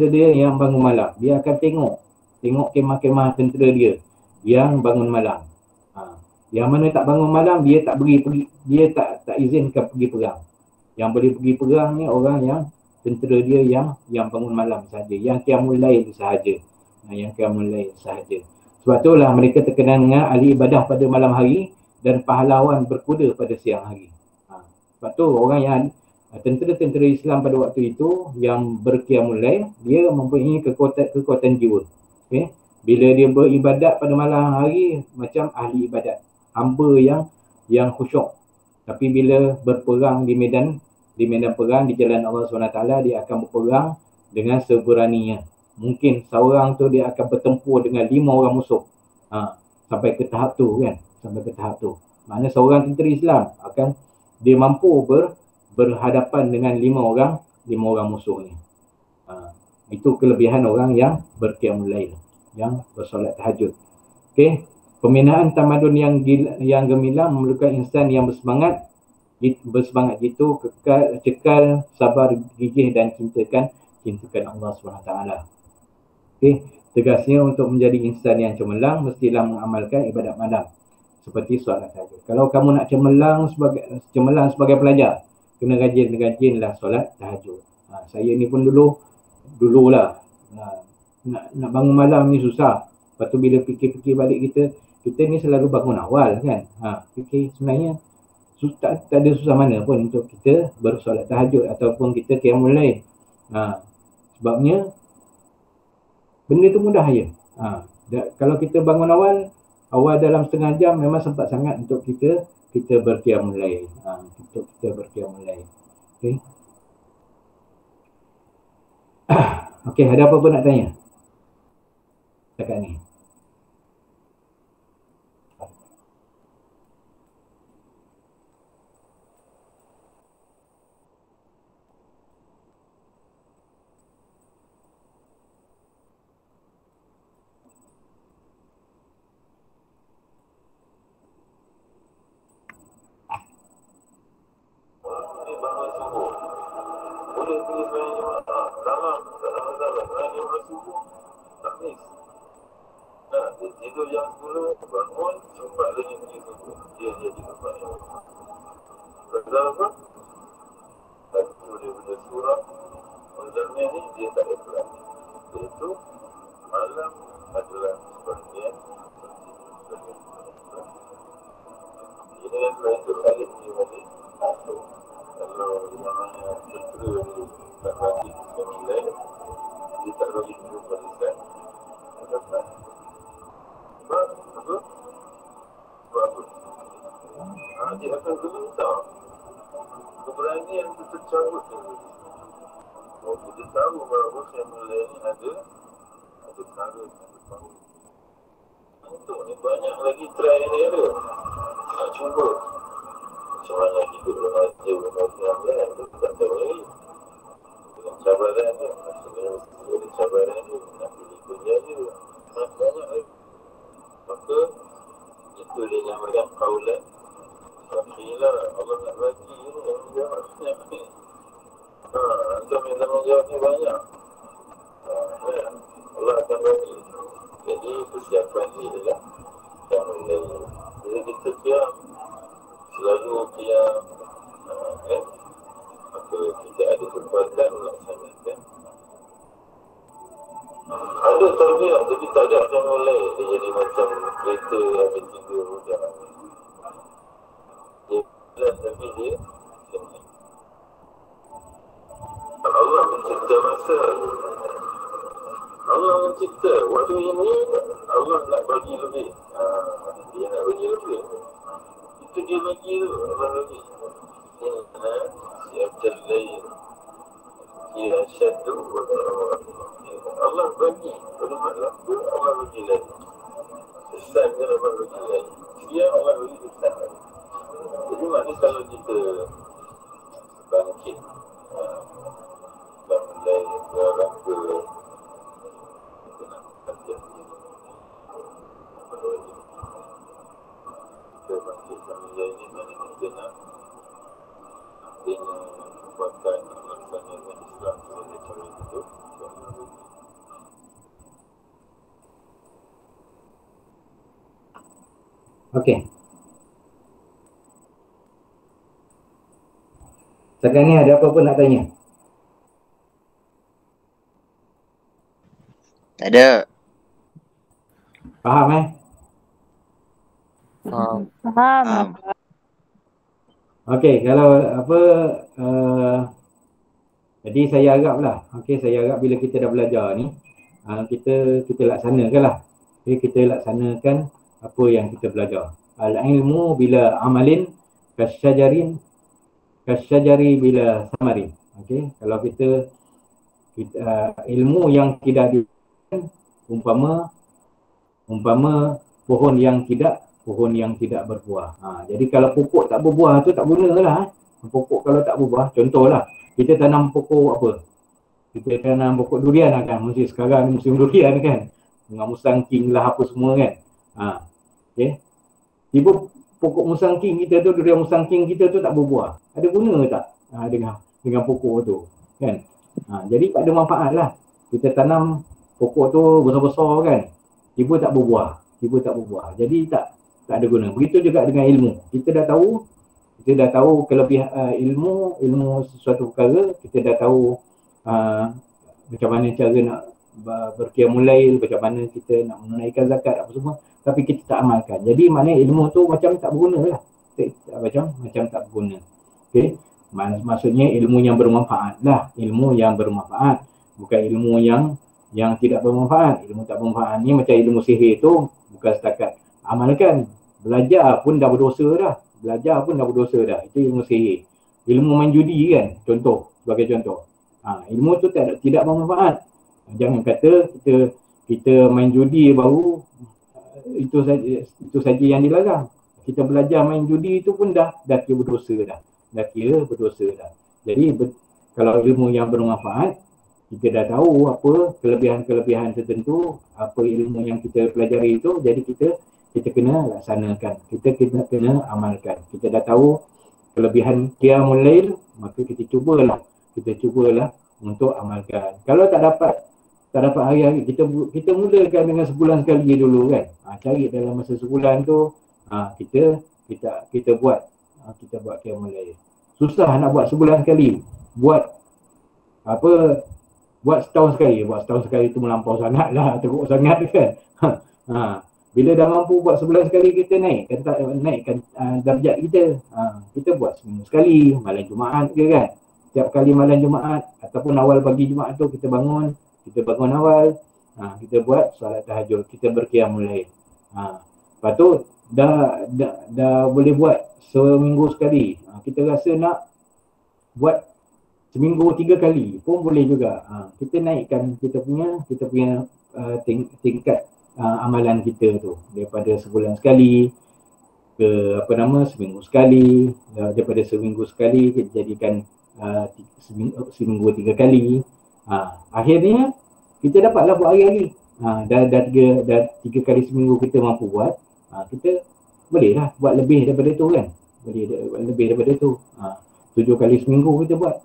dia yang bangun malam. Dia akan tengok kemah-kemah tentera dia yang bangun malam. Yang mana tak bangun malam, dia tak pergi, dia tak izinkan pergi perang. Yang boleh pergi perang ni orang yang tentera dia yang bangun malam sahaja, yang qiyamul lail sahaja. Sebab itulah mereka terkenal dengan ahli ibadah pada malam hari dan pahlawan berkuda pada siang hari. Sebab tu orang yang tentera-tentera Islam pada waktu itu yang berqiyamul lail, dia mempunyai kekuatan jiwa. Bila dia beribadat pada malam hari macam ahli ibadat, hamba yang khusyuk. Tapi bila berperang di medan perang di jalan Allah SWT, dia akan berperang dengan seberaninya. Mungkin seorang tu dia akan bertempur dengan 5 orang musuh. Sampai ke tahap tu kan. Maknanya seorang tentera Islam akan dia mampu berhadapan dengan 5 orang musuhnya. Itu kelebihan orang yang berqiyamul lail, yang bersolat tahajud. Pembinaan tamadun yang gemilang memerlukan insan yang bersemangat gitu, cekal, sabar, gigih dan cintakan Allah SWT. Tegasnya untuk menjadi insan yang cemerlang, mestilah mengamalkan ibadat malam seperti solat tahajud. Kalau kamu nak cemerlang sebagai pelajar, kena rajinlah solat tahajud. Saya ni pun dululah nak bangun malam ni susah. Lepas tu bila fikir-fikir balik kita ni selalu bangun awal kan. Fikir sebenarnya tak ada susah mana pun untuk kita bersolat tahajud ataupun kita qiyamul lail. Sebabnya benda tu mudah je. Kalau kita bangun awal dalam setengah jam memang sempat sangat untuk kita berqiyamul lail. Okey, ada apa-apa nak tanya dekat ni? Tidur jam 10, bangun, sempat lagi pergi subuh. Dia jadi kebaya. Pasal apa? Satu daripada surah Al-Jamiyah ni, dia tak ada pelan. Iaitu, malam adalah sebahagian Ini kan selain itu salib ni balik. Kalau namanya tentera ni tak bagi nilai, dia tak bagi dulu barisan. Sebab apa? Sebab apa? Dia akan gelintar. Keberanian itu tercabut dulu. Oh, kita tahu bahawa yang mulai ni ada cara yang tahu. Untuk ni banyak lagi try ni ada. Nak cuba. Macam mana hidup remaja yang lain tu tak tahu lagi. Dengan cabaran tu, maksudnya ada cabaran tu, nak pilih kuliah je. Banyak lagi. Maka, itu dia namakan kaulan. Akhirlah Allah nak bagi ni yang jawabnya ni. Antum yang tanggungjawab ni banyak. Allah akan bagi. Jadi persiapan ni adalah yang mulai. Jadi kita diam, selalu diam, maka kita ada kekuatan melaksanakan. Ada terbiak tapi tak ada yang mulai. Dia jadi macam kereta yang bertiga roda. Dia belas tapi dia sini. Allah mencipta masa. Allah mencipta waktu ini, Allah nak bagi lebih. Dia nak bagi lebih. Itu dia bagi tu, Allah bagi. Siapkan lain. Ia syadu wa Allah bagi. Kalau maklum tu Allah bagi lain. Kesan dia Allah bagi lain. Dia Allah bagi kesan. Jadi maknanya kalau kita bangkit dan lain orang ke kita bangkit sambil ini mana kita nak buatkan melaksanakan Islam sebagai cara hidup. Okey. Sekarang ni ada apa-apa nak tanya? Tak ada. Faham Faham. Okey, kalau apa jadi saya haraplah, saya harap bila kita dah belajar ni kita laksanakanlah. Kita laksanakan apa yang kita belajar. Al-ilmu bila amalin kasyajari bila samarin. Kalau kita ilmu yang tidak umpama pohon yang tidak berbuah. Jadi kalau pokok tak berbuah tu tak gunalah. Pokok kalau tak berbuah, contohlah kita tanam pokok apa? Kita tanam pokok durian kan. Mesti sekarang musim durian kan. Dengan musangking lah apa semua kan. Tiba pokok musangking kita tu, durian musangking kita tu tak berbuah. Ada guna tak dengan pokok tu kan? Jadi tak ada manfaat lah. Kita tanam pokok tu besar-besar kan. Tiba tak berbuah. Jadi tak ada guna. Begitu juga dengan ilmu. Kita dah tahu kelebihan ilmu sesuatu perkara. Kita dah tahu macam mana cara nak berqiyamul lail, macam mana kita nak menunaikan zakat apa semua, tapi kita tak amalkan. Jadi maknanya ilmu tu macam tak berguna lah. Macam tak berguna. Maksudnya ilmu yang bermanfaat lah. Ilmu yang bermanfaat, bukan ilmu yang tidak bermanfaat. Ilmu tak bermanfaat ni macam ilmu sihir tu bukan setakat amalkan. Belajar pun dah berdosa dah. Itu ilmu sihir. Ilmu main judi kan, sebagai contoh. Ilmu tu tidak bermanfaat. Jangan kata kita main judi baru itu saja yang dilarang. Kita belajar main judi itu pun dah kira berdosa dah. Jadi kalau ilmu yang bermanfaat, kita dah tahu apa kelebihan-kelebihan tertentu, apa ilmu yang kita pelajari itu, jadi kita kena laksanakan, kita kena amalkan. Kita dah tahu kelebihan qiyamul lail, maka kita cubalah untuk amalkan. Kalau tak dapat hari-hari, kita mulakan dengan sebulan sekali dulu kan. Cari dalam masa sebulan tu kita buat qiyamul lail. Susah nak buat sebulan sekali. Buat setahun sekali. Buat setahun sekali tu melampau sangat lah, teruk sangat kan. Bila dah mampu buat sebulan sekali, kita naikkan darjat kita. Kita buat seminggu sekali, malam Jumaat ke kan. Setiap kali malam Jumaat ataupun awal pagi Jumaat tu kita bangun awal. Kita buat solat tahajud, kita berqiyamul lail. Lepas tu dah boleh buat seminggu sekali. Kita rasa nak buat seminggu 3 kali pun boleh juga. Kita naikkan kita punya tingkat amalan kita tu daripada sebulan sekali ke seminggu sekali, daripada seminggu sekali kita jadikan seminggu 3 kali. Akhirnya kita dapatlah buat hari-hari. Dah 3 kali seminggu kita mampu buat, kita bolehlah buat lebih daripada tu kan. Boleh buat lebih daripada tu. 7 kali seminggu kita buat.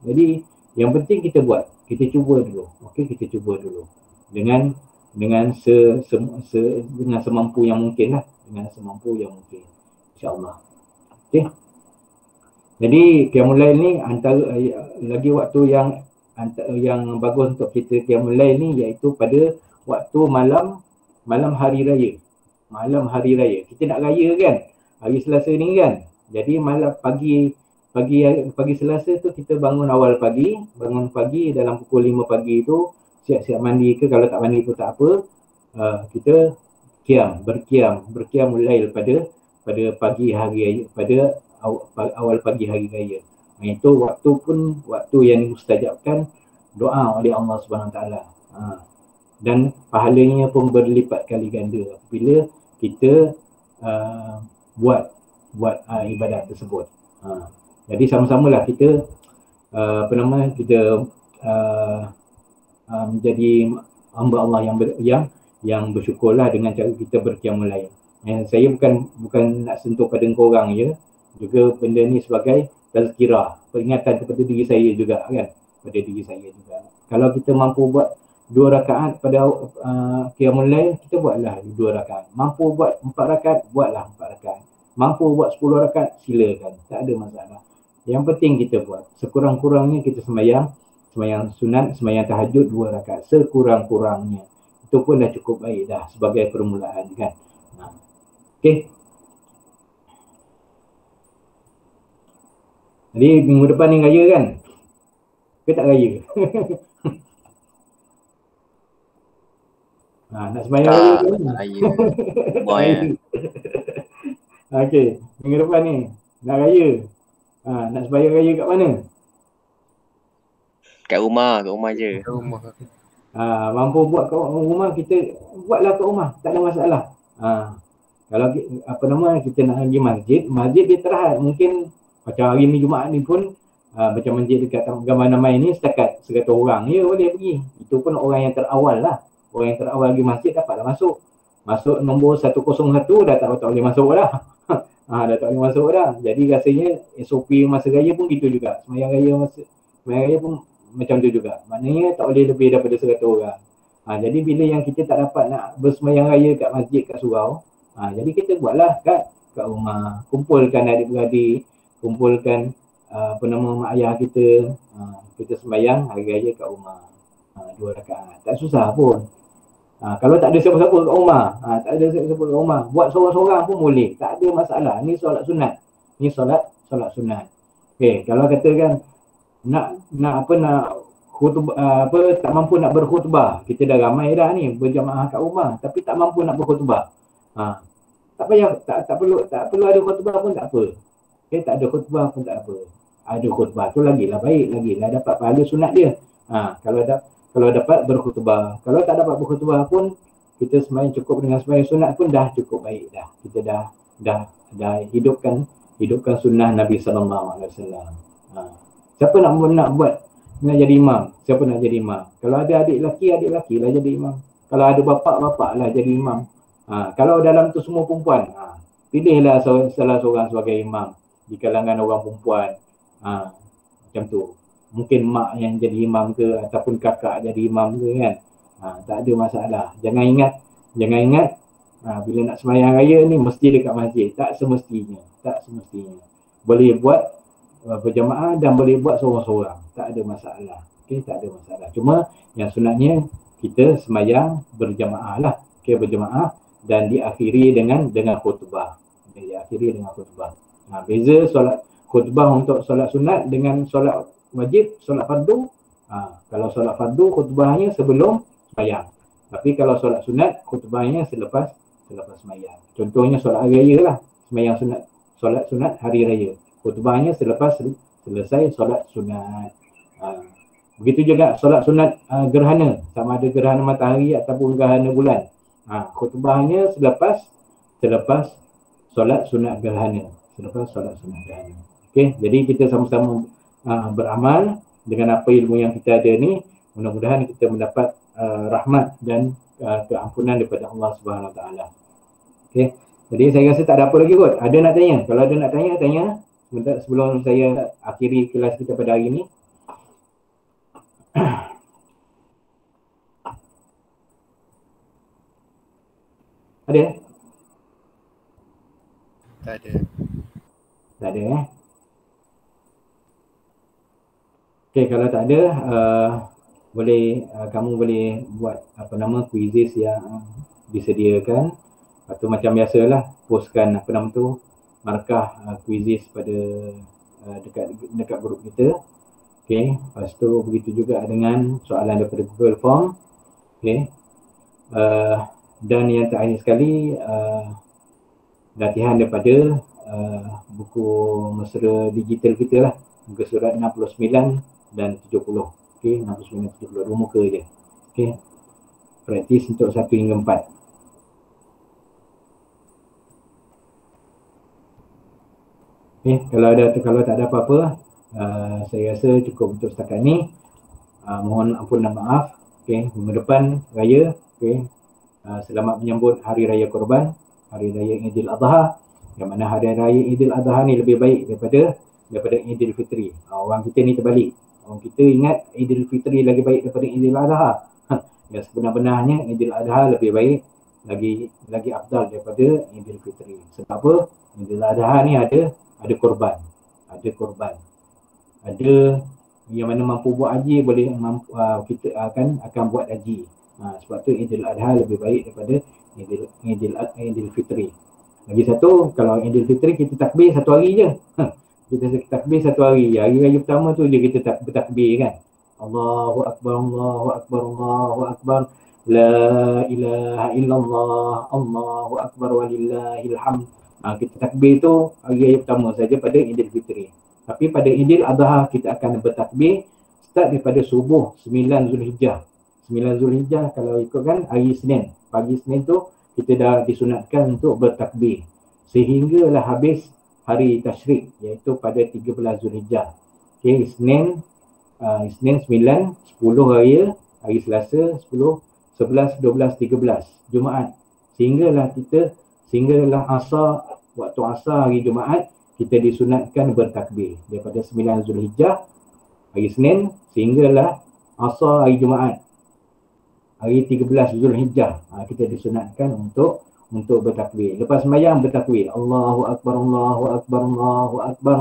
Jadi yang penting kita buat, kita cuba dulu. Okey, kita cuba dulu dengan semampu yang mungkin lah, dengan semampu yang mungkin, insya-Allah. Okey. Jadi qiyamul lail ni antara lagi waktu yang bagus untuk kita qiyamul lail ni iaitu pada waktu malam hari raya. Malam hari raya. Kita nak raya kan hari Selasa ni kan. Jadi malam pagi Selasa tu kita bangun awal pagi, dalam pukul 5 pagi tu siap-siap mandi ke, kalau tak mandi pun tak apa. Kita berqiyamul lail pada pagi hari raya, pada awal pagi hari raya. Itu waktu yang mustajabkan doa oleh Allah Subhanahu Wa Taala. Dan pahalanya pun berlipat kali ganda bila kita buat ibadat tersebut. Jadi sama-samalah kita kita menjadi hamba Allah yang bersyukurlah dengan cara kita berqiyamul lail. Saya bukan nak sentuh pada korang je, juga benda ni sebagai tazkirah, peringatan kepada diri saya juga kan, pada diri saya juga. Kalau kita mampu buat 2 rakaat pada qiyamul lail, kita buatlah 2 rakaat. Mampu buat 4 rakaat, buatlah 4 rakaat. Mampu buat 10 rakaat, silakan, tak ada masalah. Yang penting kita buat. Sekurang-kurangnya kita sembahyang sunat, sembahyang tahajud 2 rakaat, sekurang-kurangnya. Itu pun dah cukup baik dah sebagai permulaan kan. Okey. Jadi minggu depan ni raya kan? Ke tak raya? Nak sembahyang raya ke? Raya. Boy. Okey, minggu depan ni nak raya. Nak sembahyang raya kat mana? Kat rumah je. Kat rumah. Mampu buat kat rumah, kita buatlah kat rumah, tak ada masalah. Kalau kita nak pergi masjid dia terhad. Mungkin macam hari ni Jumaat ni pun macam masjid dekat Gambar Namai ni setakat 100 orang je boleh pergi. Itu pun orang yang terawal lah. Orang yang terawal pergi masjid dapatlah masuk. Masuk nombor 101 dah tak boleh masuk dah. Dah tak boleh masuk dah. Jadi rasanya SOP masa raya pun gitu juga. Sembahyang raya pun macam tu juga. Maknanya tak boleh lebih daripada 100 orang. Jadi bila yang kita tak dapat nak bersembahyang raya kat masjid, kat surau, jadi kita buatlah kat rumah. Kumpulkan adik-beradik, kumpulkan mak ayah kita, kita sembahyang hari raya kat rumah 2 rakaat. Tak susah pun. Kalau tak ada siapa-siapa kat rumah, buat seorang-seorang pun boleh, tak ada masalah. Ni solat sunat. Solat sunat. Okey, kalau katakan nak khutbah, tak mampu nak berkhutbah, kita dah ramai dah ni berjamaah kat rumah tapi tak mampu nak berkhutbah. Tak payah, tak perlu ada khutbah pun tak apa. Okey, tak ada khutbah pun tak apa. Ada khutbah tu lagilah baik, lagilah dapat pahala sunat dia. Kalau dapat berkhutbah. Kalau tak dapat berkhutbah pun kita sembahyang cukup dengan sembahyang sunat pun dah cukup baik dah. Kita dah hidupkan sunnah Nabi sallallahu alaihi wasallam. Siapa nak jadi imam? Siapa nak jadi imam? Kalau ada adik lelaki lah jadi imam. Kalau ada bapa lah jadi imam. Kalau dalam tu semua perempuan, pilihlah salah seorang sebagai imam di kalangan orang perempuan. Macam tu. Mungkin mak yang jadi imam ke ataupun kakak jadi imam ke kan. Tak ada masalah. Jangan ingat bila nak sembahyang raya ni mesti dekat masjid. Tak semestinya. Boleh buat berjamaah dan boleh buat seorang-seorang. Tak ada masalah. Okey, tak ada masalah. Cuma yang sunatnya kita sembahyang berjamaah lah. Okey, berjamaah dan diakhiri dengan khutbah. Diakhiri dengan khutbah. Beza solat khutbah untuk solat sunat dengan solat wajib, solat fardu. Kalau solat fardu khutbahnya sebelum sembahyang. Tapi kalau solat sunat khutbahnya selepas sembahyang. Contohnya solat hari raya lah, sembahyang sunat, solat sunat hari raya. Khutbahnya selepas selesai solat sunat. Begitu juga solat sunat gerhana, sama ada gerhana matahari ataupun gerhana bulan. Khutbahnya selepas solat sunat gerhana. Okey, jadi kita sama-sama beramal dengan apa ilmu yang kita ada ni. Mudah-mudahan kita mendapat rahmat dan keampunan daripada Allah Subhanahu Wa Taala. Okey, jadi saya rasa tak ada apa lagi kot. Ada nak tanya? Kalau ada nak tanya, tanya sebentar sebelum saya akhiri kelas kita pada hari ni. Ada? Tak ada. Tak ada Okey, kalau tak ada boleh kamu boleh buat quizzes yang disediakan atau macam biasalah postkan markah quizzes pada dekat grup kita. Okey, lepas tu begitu juga dengan soalan daripada Google Form. Okey. Dan yang terakhir sekali latihan daripada buku mesra digital kita lah, muka surat 69 dan 70. Okey, 69 70 dua muka je. Okey. Praktis untuk 1 hingga 4. Okey, kalau tak ada apa-apa, saya rasa cukup untuk setakat ni. Mohon ampun dan maaf. Okey, minggu depan raya. Okey. Selamat menyambut Hari Raya Korban, Hari Raya Idul Adha. Yang mana Hari Raya Idul Adha ni lebih baik daripada Idul Fitri. Orang kita ni terbalik. Orang kita ingat Idul Fitri lagi baik daripada Idul Adha. Yang sebenar-benarnya Idul Adha lebih baik, lagi afdal daripada Idul Fitri. Sebab apa? Idul Adha ni ada korban. Ada yang mana mampu buat haji boleh kita akan buat haji. Sebab tu Idul Adha lebih baik daripada Idul Fitri. Lagi satu, kalau Idul Fitri kita takbir satu hari je. Kita takbir satu hari. Hari raya pertama tu je kita bertakbir kan. Allahu Akbar, Allahu Akbar, Allahu Akbar. La ilaha illallah, Allahu Akbar walillahil hamd. Kita takbir tu hari raya pertama saja pada Idul Fitri. Tapi pada Idul Adha kita akan bertakbir start daripada subuh 9 Zulhijjah. 9 Zulhijjah kalau ikutkan hari Senin. Pagi Senin tu kita dah disunatkan untuk bertakbir sehinggalah habis hari Tashrik, iaitu pada 13 Zulhijjah. Okey, Isnin 9, 10 raya, hari Selasa 10, 11, 12, 13 Jumaat. Sehinggalah asar, waktu asar hari Jumaat kita disunatkan bertakbir daripada 9 Zulhijjah hari Senin sehinggalah asar hari Jumaat. Hari 13 Zulhijjah kita disunatkan untuk bertakbir. Lepas sembahyang bertakbir. Allahu Akbar, Allahu Akbar, Allahu Akbar.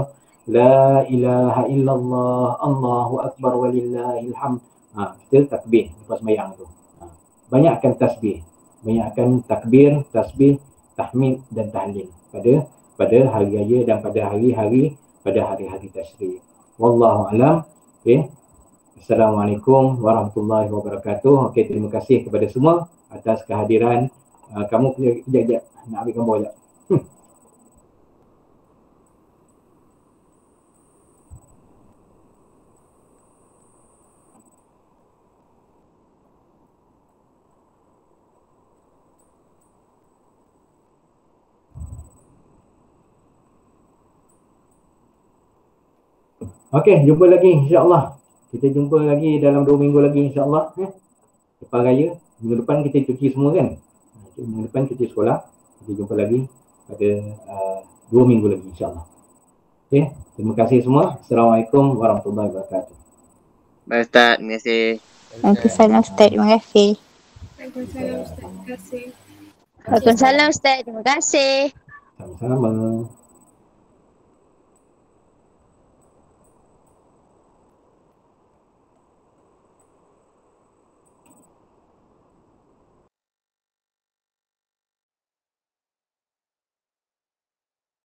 La ilaha illallah, Allahu Akbar walillahil hamd. Kita takbir lepas sembahyang tu. Banyakkan tasbih. Banyakkan takbir, tasbih, tahmid dan tahlil pada hari raya dan pada hari-hari tasyrik. Wallahu alam. Okey. Assalamualaikum warahmatullahi wabarakatuh. Okey, terima kasih kepada semua atas kehadiran. Kamu kejap nak ambil gambar sekejap. Okey, jumpa lagi insya-Allah. Kita jumpa lagi dalam 2 minggu lagi insya-Allah. Lepas raya, minggu depan kita cuti semua kan? Minggu depan cuti sekolah. Kita jumpa lagi pada 2 minggu lagi insya-Allah. Okey, terima kasih semua. Assalamualaikum warahmatullahi wabarakatuh. Baik Ustaz, terima kasih. Waalaikumsalam Ustaz, terima kasih. Waalaikumsalam Ustaz, terima kasih. Waalaikumsalam Ustaz, terima kasih. Sama-sama.